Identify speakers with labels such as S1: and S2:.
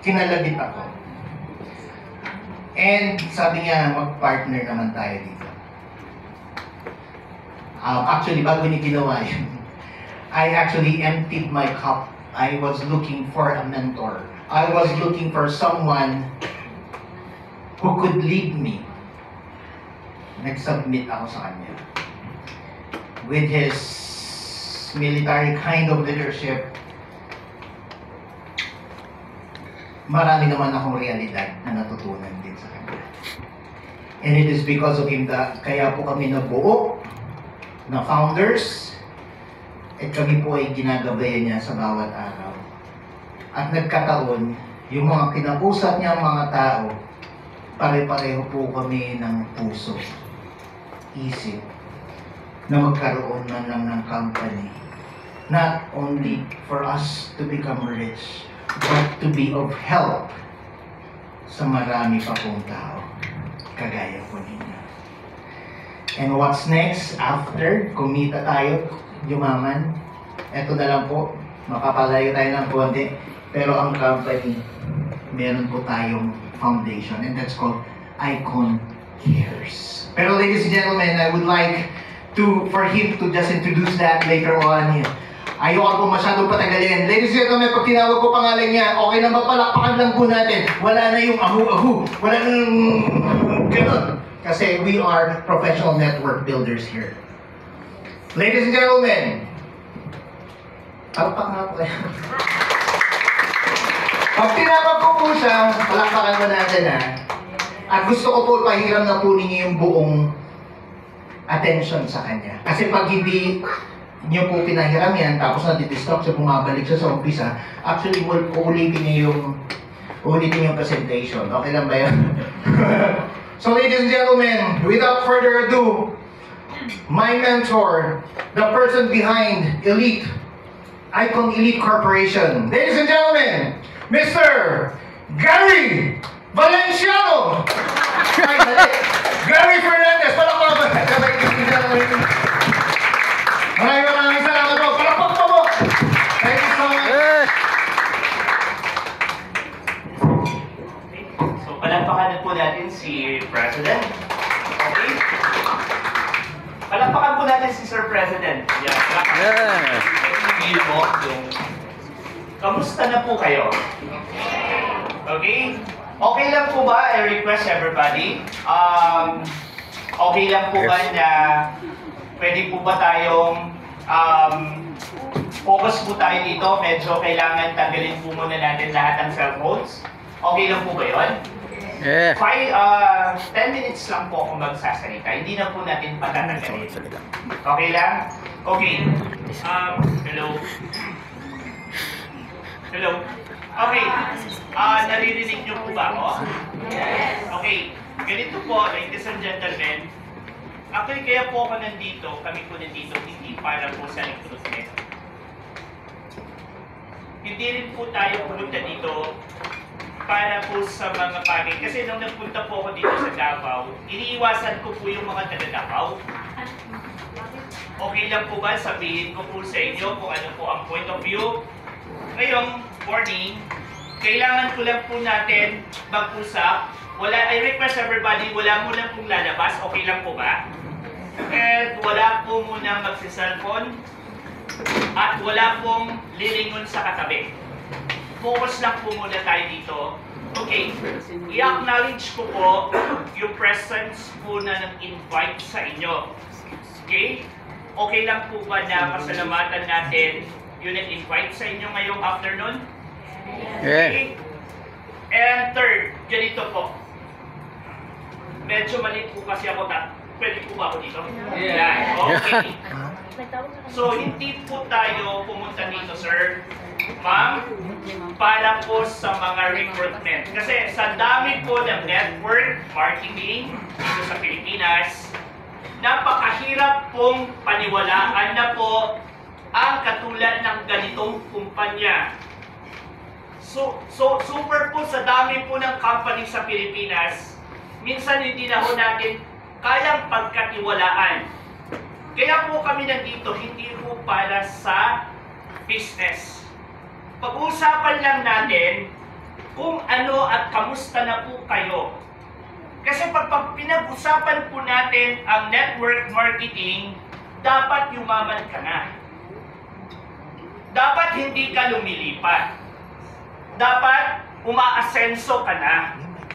S1: kinalabit ako. And sabi niya, mag-partner naman tayo dito. Actually, bago niya ginawa yun, I actually emptied my cup. I was looking for a mentor. I was looking for someone who could lead me. Nag-submit ako sa kanya. With his military kind of leadership, marami naman akong realidad na natutunan din sa kanya. And it is because of him that kaya po kami nabuo na founders at kami po ay ginagabayan niya sa bawat araw. At nagkataon, yung mga kinausap niya mga tao, pare-pareho po kami ng puso, isip, na magkaroon man lang ng company. Not only for us to become rich, but to be of help sa marami pa pong tao, kagaya po ninyo. And what's next after kumita tayo, yumaman? Eto na lang po, makapalayo tayo ng konti, pero ang company, meron po tayong foundation, and that's called Icon Cares. Pero ladies and gentlemen, I would like for him to just introduce that later on. Ayoko po masyadong patagalin. Ladies and gentlemen, pag tinawag ko pangalan niya, okay na ba, palakpakan lang po natin. Wala na yung ahu-ahu. Wala na yung ganun. Kasi we are professional network builders here. Ladies and gentlemen, palakpak nga po kayo. Pag tinawag ko po siya, palakpakan mo natin ha. At gusto ko po pahiram na po ninyo yung buong attention sa kanya. Kasi pag hindi niyo po pinahiram yan, tapos nadidistract siya, bumabalik siya sa umpisa, actually, uulitin niyo yung presentation. Okay lang ba yan? So, ladies and gentlemen, without further ado, my mentor, the person behind Icon Elite Corporation. Ladies and gentlemen, Mr. Gary Valenciano! Gary Fernandez, palakpak ba? Maraming salamat po. Palakpak po po. Thank you so much.
S2: So, palakpakan po natin si President. Okay? Palakpakan po natin si Sir President. Yan. Feel mo yung... Kamusta na po kayo? Okay? Okay lang po ba? I request everybody. Okay lang po ba na pwede po ba tayong focus po tayo dito? Medyo kailangan tanggalin po muna natin lahat ng cellphones. Okay lang po ba yun?
S3: Yeah.
S2: 10 minutes lang po ako magsasalita. Hindi na po natin patatanggalin. Okay lang? Okay. Hello? Hello? Okay. Naririnig niyo po ba ako? Yes. Okay. Ganito po, ladies and gentlemen. Actually, kaya po ako nandito, kami po nandito, hindi para po sa recruitment. Hindi rin po tayo pumunta dito para po sa mga bagay. Kasi nung nagpunta po ako dito sa Davao, iniiwasan ko po yung mga taga-Davao. Okay lang po ba sabihin ko po sa inyo kung ano po ang point of view? Ngayong morning, kailangan ko lang po natin mag-usap. I request everybody, wala mo lang pong lalabas. Okay lang po ba? And wala po munang magsi-cellphone. At wala pong lilingon sa katabi. Focus lang po muna tayo dito. Okay, i-acknowledge ko po yung presence po na nag-invite sa inyo. Okay? Okay lang po ba na pasalamatan natin yung nag-invite sa inyo ngayong afternoon? Okay? And third, ganito po. Medyo maliit po kasi ako. Pwede po ba ako dito? Yeah. Okay. So, hindi po tayo pumunta dito, sir. Ma'am, para po sa mga recruitment. Kasi sa dami po ng network marketing dito sa Pilipinas, napakahirap pong paniwalaan na po ang katulad ng ganitong kumpanya. So super po sa dami po ng company sa Pilipinas, minsan hindi na ho natin kayang pagkatiwalaan. Kaya po kami nandito, hindi po para sa business. Pag-uusapan lang natin kung ano at kamusta na po kayo. Kasi pag pinag-usapan po natin ang network marketing, dapat yumaman ka na. Dapat hindi ka lumilipat. Dapat umaasenso ka na.